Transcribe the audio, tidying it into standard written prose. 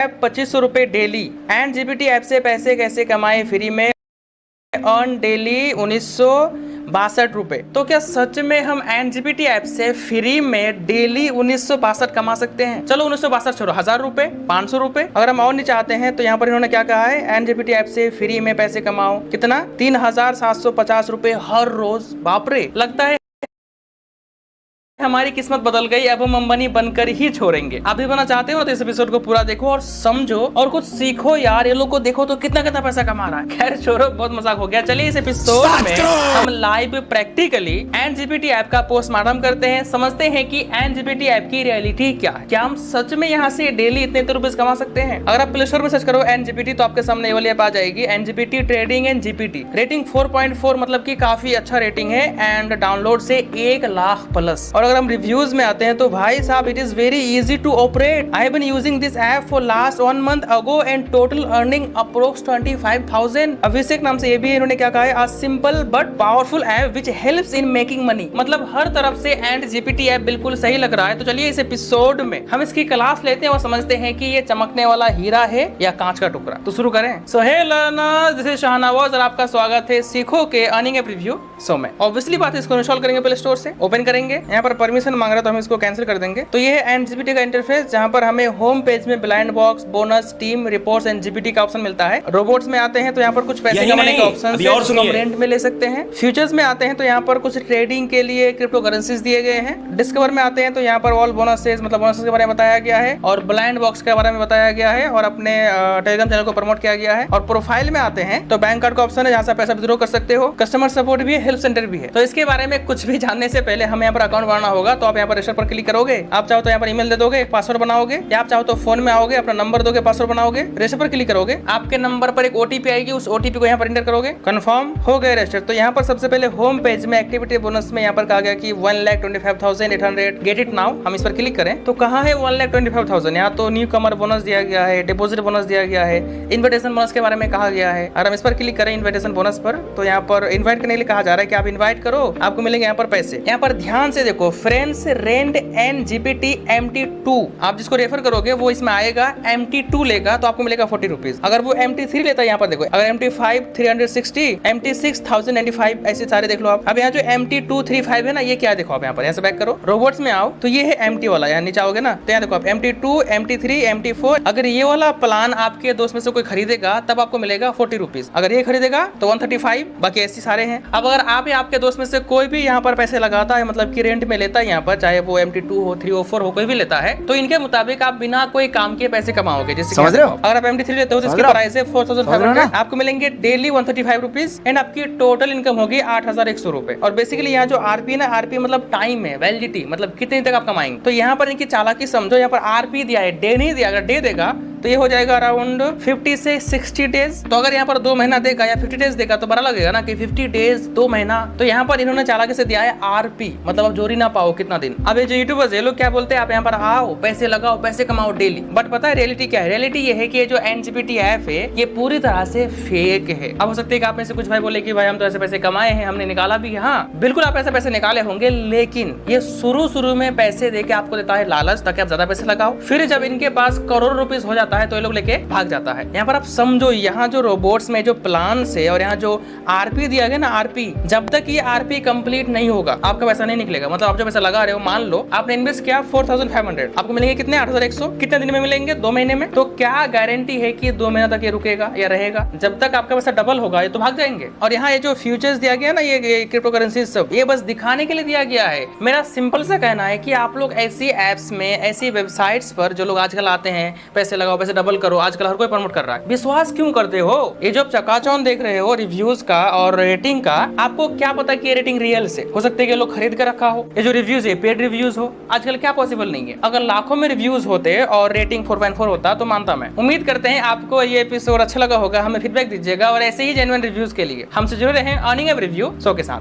₹2500 daily. And GPT app से पैसे कैसे कमाए फ्री में, अर्न डेली ₹1962। तो क्या सच में हम एनजीपीटी ऐप से फ्री में डेली 1962 कमा सकते हैं? चलो 1962 छोड़ो, ₹1000, ₹500। अगर हम और नहीं चाहते हैं तो यहाँ पर इन्होंने क्या कहा है, एनजीपीटी ऐप से फ्री में पैसे कमाओ। कितना? ₹3750 हर रोज। बाप रे, लगता है हमारी किस्मत बदल गई, अब हम अंबानी बनकर ही छोड़ेंगे। आप भी बनना चाहते हो तो इस एपिसोड को पूरा देखो और समझो और कुछ सीखो यार। ये लोग को देखो तो कितना कितना पैसा कमा रहा है। खैर छोड़ो, बहुत मजाक हो गया। चलिए इस एपिसोड में हम लाइव प्रैक्टिकली एनजीपीटी ऐप का पोस्टमार्टम करते हैं, समझते हैं कि एनजीपीटी ऐप की रियलिटी क्या है। क्या हम सच में यहाँ से डेली इतने रुपए कमा सकते हैं? अगर आप प्ले स्टोर में सर्च करो एनजीपीटी तो आपके सामने ये वाली ऐप आ जाएगी, एनजीपीटी ट्रेडिंग एंड जीपीटी। रेटिंग 4.4 मतलब की काफी अच्छा रेटिंग है एंड डाउनलोड से 1,00,000+। और अगर हम रिव्यूज में आते हैं तो भाई साहब, it is very easy to operate. I have been using this app for last 1 month ago and total earning approx 25,000। Abhishek नाम से ये भी इन्होंने क्या कहा है, a simple but powerful app which helps in making money. मतलब हर तरफ से एंड जीपीटी ऐप बिल्कुल सही लग रहा है। तो चलिए इस एपिसोड में हम इसकी क्लास लेते हैं और समझते हैं कि ये चमकने वाला हीरा है या कांच का टुकड़ा। तो शुरू करें। So hey learners, this is Shahnawaz और आपका स्वागत है सीखो के अर्निंग ऐप रिव्यू शो में। ऑब्वियसली बात है, इसको इंस्टॉल करेंगे प्ले स्टोर से, ओपन करेंगे, यहाँ पर परमिशन मांग रहा है तो हम इसको कैंसिल कर देंगे। तो ये है एनजीपीटी का इंटरफेस, जहां पर हमें होम पेज में blind box, bonus, team, reports and GPT का ऑप्शन मिलता है। रोबोट्स में आते हैं तो यहाँ पर कुछ पैसे कमाने के ऑप्शन है, रेंट में ले सकते हैं। फ्यूचर्स में आते हैं तो यहाँ पर कुछ ट्रेडिंग के लिए क्रिप्टो करेंसीज दिए गए हैं। डिस्कवर में आते हैं तो यहाँ पर ऑल बोनसेस मतलब बोनसेस के बारे में बताया गया है और ब्लाइंड बॉक्स के बारे में बताया गया है और अपने टेलीग्राम चैनल को प्रमोट किया गया है। और प्रोफाइल में आते हैं तो बैंक कार्ड का ऑप्शन है, जहाँ से पैसा विड्रॉ कर सकते हो। कस्टमर सपोर्ट भी है, हेल्प सेंटर भी है। तो इसके बारे में कुछ भी जानने से पहले हमें यहाँ पर अकाउंट बनाना होगा। तो आप यहाँ पर रजिस्टर पर क्लिक करोगे, आप चाहो तो यहाँ पर ईमेल दे दोगे, एक पासवर्ड बनाओगे, या आप चाहो तो फोन में आओगे, अपना नंबर दोगे, पासवर्ड बनाओगे, रजिस्टर पर क्लिक करोगे, आपके नंबर पर एक ओटीपी आएगी, उस ओटीपी को यहाँ पर एंटर करोगे, कंफर्म हो गए रजिस्टर। तो यहाँ पर सबसे पहले होम पेज में एक्टिविटी बोनस में यहाँ पर कहा गया कि 1,25,800 गेट इट नाउ। हम इस पर क्लिक करें तो कहाँ है 1,25,000? यहाँ तो न्यू कमर बोनस दिया गया है, डिपोजिट बोनस दिया गया है, इन्विटेशन बोनस के बारे में कहा गया है। और हम इस पर क्लिक करें इन्विटेशन बोनस पर तो यहाँ पर इन्वाइट करने के लिए कहा जा रहा है कि आप इन्वाइट करो, आपको मिलेंगे यहाँ पर पैसे। यहाँ पर ध्यान से देखो, friends rent and GPT MT2, आप जिसको रेफर करोगे वो इसमें आएगा। MT2 लेगा तो आपको मिलेगा ₹40। अगर वो MT3 लेता है, यहाँ पर देखो, अगर MT5 360, MT6 1095, ऐसे सारे देख लो आप। अब यहाँ जो MT235 है ना, ये क्या देखो आप, यहाँ पर यहाँ से बैक करो, रोबोट्स में आओ तो ये है MT वाला, यहाँ नीचे आओगे ना तो यहाँ देखो आप MT2, MT3, MT4। अगर ये वाला प्लान आपके दोस्त में से कोई खरीदेगा तब आपको मिलेगा ₹40। अगर ये खरीदेगा तो 135, बाकी ऐसे सारे हैं। अब अगर आप या आपके दोस्त में से कोई भी यहाँ पर पैसे लगाता है, मतलब की रेंट में लेता है यहाँ पर, चाहे वो MT2 हो, 3 हो, 4 हो, कोई भी लेता है, तो इनके मुताबिक आप बिना कोई काम के पैसे कमाओगे। जैसे समझ रहे हो, अगर आप MT3 लेते हो तो इसकी प्राइस है 4,500, आपको मिलेंगे डेली ₹135 एंड आपकी टोटल इनकम होगी ₹8,100। और बेसिकली यहाँ जो आरपी ना, आरपी मतलब टाइम है, वैलिडिटी मतलब कितने तक आप कमाएंगे। तो यहाँ पर इनकी चालाकी समझो, यहाँ पर आरपी दिया है, डे नहीं दिया। अगर डे देगा तो ये हो जाएगा अराउंड 50 से 60 डेज। तो अगर यहाँ पर 2 महीना देगा या 50 डेज देगा तो बड़ा लगेगा ना कि 50 डेज 2 महीना। तो यहाँ पर इन्होंने चालाकी से दिया है आरपी, मतलब आप जोड़ी ना पाओ कितना दिन। अब ये जो यूट्यूबर्स ये लोग क्या बोलते हैं, आप यहाँ पर आओ, पैसे लगाओ, पैसे कमाओ डेली। बट पता है रियलिटी क्या है? रियलिटी ये है कि ये जो एनजीपीटी ऐप है ये पूरी तरह से फेक है। अब हो सकता है कि आप में से कुछ भाई बोले कि भाई हम तो ऐसे पैसे कमाए हैं, हमने निकाला भी। हाँ बिल्कुल, आप ऐसे पैसे निकाले होंगे, लेकिन ये शुरू में पैसे देके आपको देता है लालच ताकि आप ज्यादा पैसे लगाओ। फिर जब इनके पास करोड़ रुपीस हो जाता है तो ये लोग लेके भाग जाता है। यहाँ पर आप समझो, यहाँ जो रोबोट्स में जो प्लान से और यहाँ जो आरपी दिया गया ना, आरपी, जब तक ये आरपी कंप्लीट नहीं होगा आपका पैसा नहीं निकलेगा। मतलब आप जो पैसा लगा रहे हो, मान लो आपने इन्वेस्ट किया 4,500, आपको मिलेंगे कितने? 8,100। कितने दिन में मिलेंगे? 2 महीने में। तो क्या गारंटी है कि 2 महीना तक ये रुकेगा या रहेगा? जब तक आपका पैसा डबल होगा ये तो भाग जाएंगे। और यहाँ ये जो फ्यूचर्स दिया गया ना, ये क्रिप्टो करेंसी सब, ये बस दिखाने के लिए दिया गया है। मेरा सिंपल सा कहना है कि आप लोग ऐसी एप्स में, ऐसी वेबसाइट्स पर जो लोग आजकल आते हैं, पैसे लगाओ, पैसे डबल करो, आजकल हर कोई प्रमोट कर रहा है, विश्वास क्यों करते हो? ये जो चकाचौंध देख रहे हो रिव्यूज का और रेटिंग का, आपको क्या पता कि ये रेटिंग रियल से हो सकते हैं कि लोग खरीद कर रखा हो। ये जो रिव्यूज है पेड रिव्यूज हो, आजकल क्या पॉसिबल नहीं है। अगर लाखों में रिव्यूज होते और रेटिंग 4.4 होता तो मानता मैं। उम्मीद करते हैं आपको ये एपिसोड अच्छा लगा होगा, हमें फीडबैक दीजिएगा और ऐसे ही जेन्युइन रिव्यूज के लिए हमसे जुड़े रहें अर्निंग ऐप रिव्यू शो के साथ।